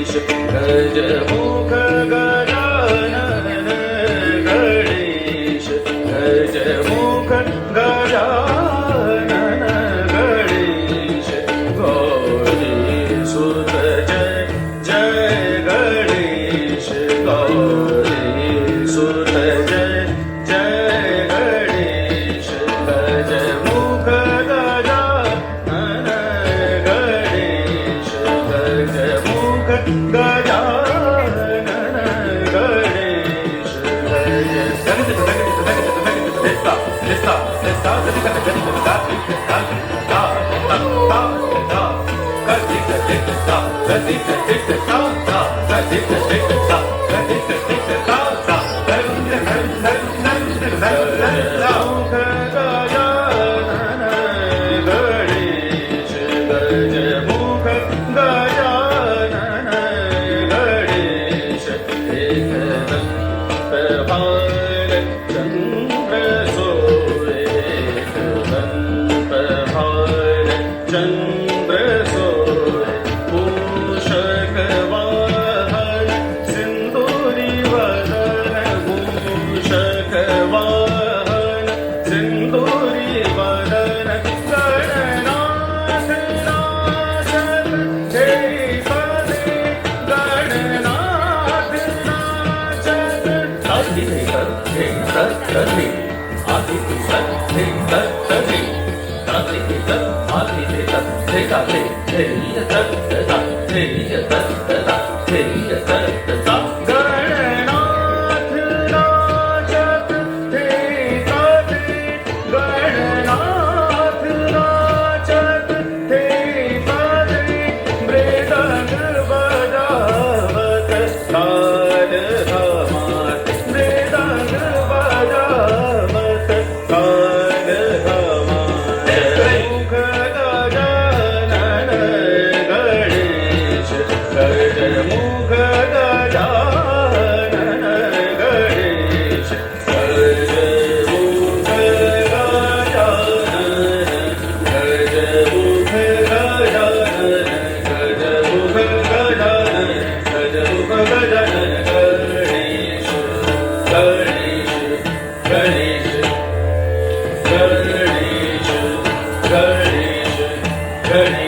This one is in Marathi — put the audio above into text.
गजमुख गजानन गणेश गजमुख गजानन गणेश गौरी सुत जय जय गणेश गौरी सुत जय जय गणेश गजमुख गजानन गणेश गजमुख गजानन गणेश चंद्र सोय मूषक वाहन सिंदूरी वदन मूषक वाहन सिंदूरी वदन गणनाथ नाचत हे पदे गणनाथ नाचत आदि हे सत्तरे आदि हे सत्तरे गणनाथ नाचत हे पदे गणनाथ नाचत हे पदे मृदंग बजावत ताल धमात मृदंग बजावत ताल धमात मुख गजानन गणेश गजमुख गजानन गणेश गजमुख गजानन गजमुख गजानन गजमुख गजानन गजमुख गजानन गणेश गणेश गणेश गणेश गणेश गणेश